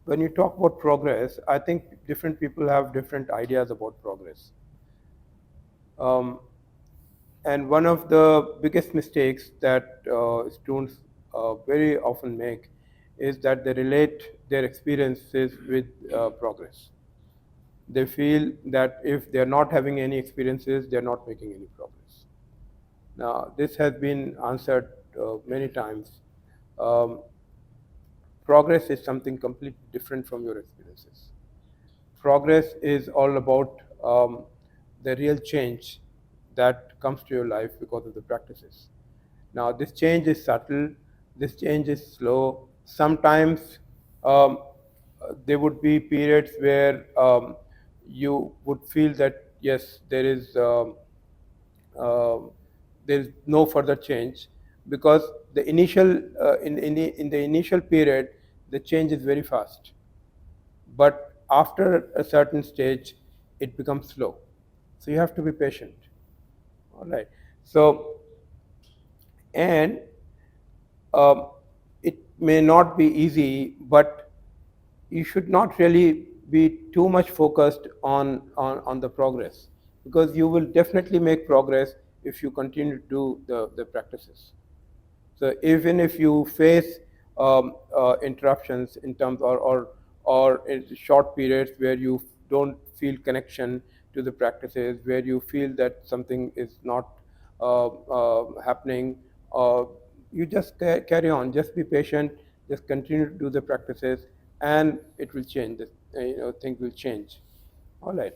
when you talk about progress, I think different people have different ideas about progress. Um, and one of the biggest mistakes that students very often make is that they relate their experiences with progress. They feel that if they're not having any experiences, they're not making any progress. Now, this has been answered many times. Um, Progress is something completely different from your experiences. Progress is all about the real change that comes to your life because of the practices. Now, this change is subtle, this change is slow. Sometimes um, there would be periods where you would feel that yes, uh, there is no further change because the initial in the initial period the change is very fast, but after a certain stage it becomes slow, so you have to be patient. All right. So, and um, it may not be easy, but you should not really be too much focused on the progress, because you will definitely make progress if you continue to do the practices. So even if you face interruptions in terms or in short periods where you don't feel connection to the practices, where you feel that something is not happening, uh, you just carry on. Just be patient. Just continue to do the practices, and it will change. Things will change. All right.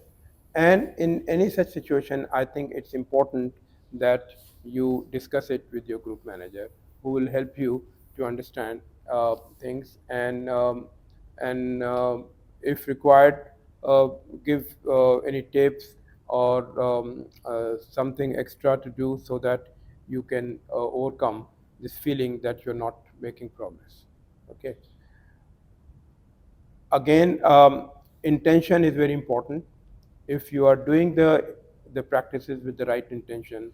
And in any such situation, I think it's important that you discuss it with your group manager, who will help you to understand things and if required, uh, give any tips or something extra to do so that you can overcome this feeling that you're not making progress. Okay. Again, intention is very important. If you are doing the practices with the right intention,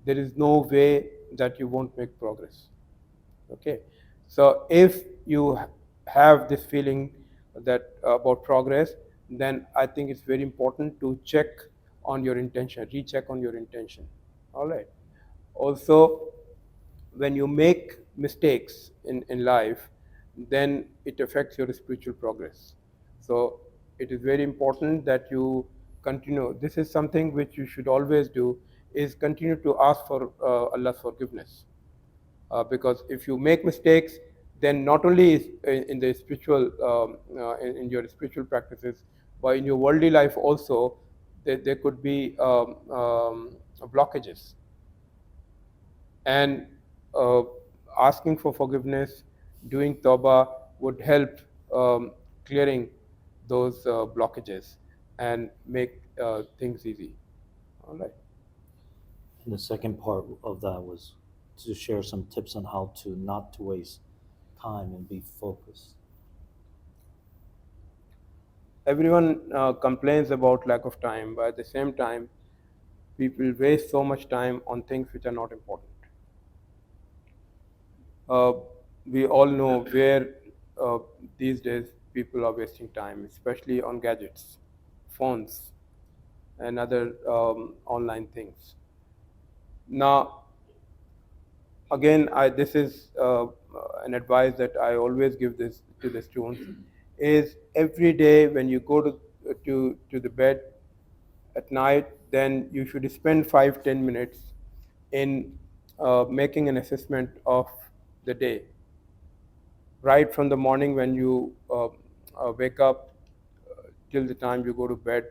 there is no way that you won't make progress. Okay. So if you have this feeling that about progress, then I think it's very important to check on your intention, recheck on your intention. All right. Also, when you make mistakes in life, then it affects your spiritual progress. So it is very important that you continue. This is something which you should always do, is continue to ask for Allah's forgiveness. Because if you make mistakes, then not only in the spiritual, in your spiritual practices, but in your worldly life also, there could be blockages. And uh, asking for forgiveness, doing tawbah would help clearing those blockages and make things easy. All right. And the second part of that was to share some tips on how to not to waste time and be focused. Everyone complains about lack of time, but at the same time, people waste so much time on things which are not important. Uh, we all know where uh, these days people are wasting time, especially on gadgets, phones, and other online things. Now, again, this is an advice that I always give this to the students: is every day when you go to the bed at night, then you should spend 5-10 minutes in making an assessment of the day, right from the morning when you wake up till the time you go to bed.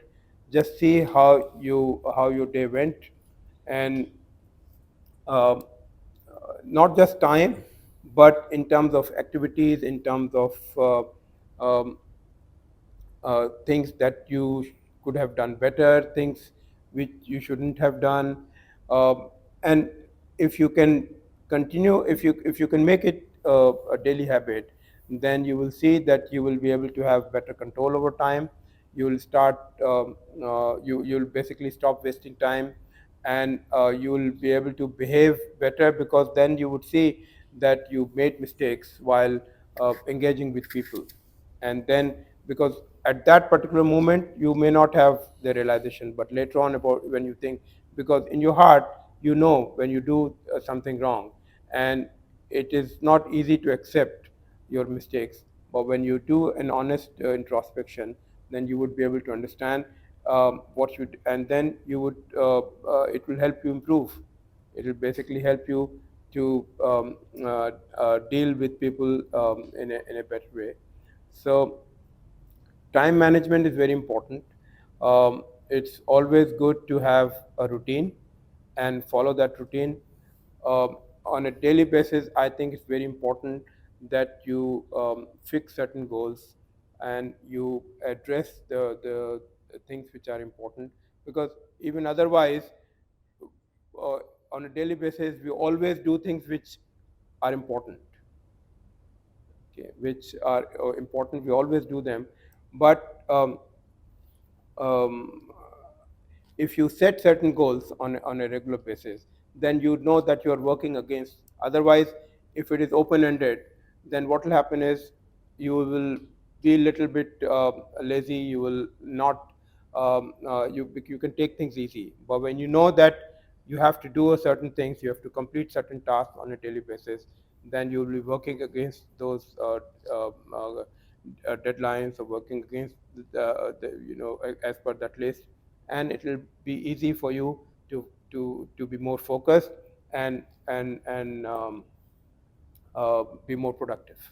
Just see how your day went, and uh, not just time, but in terms of activities, in terms of um, things that you could have done better, things which you shouldn't have done. And if you can continue, if you can make it a daily habit, then you will see that you will be able to have better control over time. You will start, you'll basically stop wasting time, and you will be able to behave better, because then you would see that you made mistakes while engaging with people. And then, because at that particular moment you may not have the realization, but later on, about when you think, because in your heart you know when you do something wrong, and it is not easy to accept your mistakes. But when you do an honest introspection, then you would be able to understand what you and then you would it will help you improve. It will basically help you to deal with people in a better way. So time management is very important. It's always good to have a routine and follow that routine. On a daily basis, I think it's very important that you fix certain goals and you address the things which are important, because even otherwise, uh, on a daily basis, we always do things which are important, okay, which are important. We always do them, but um, if you set certain goals on a regular basis, then you know that you are working against. Otherwise, if it is open ended, then what will happen is you will be a little bit lazy. You will not, you can take things easy. But when you know that you have to do a certain things, you have to complete certain tasks on a daily basis, then you will be working against those deadlines, or working against as per that list, and it will be easy for you to be more focused and be more productive.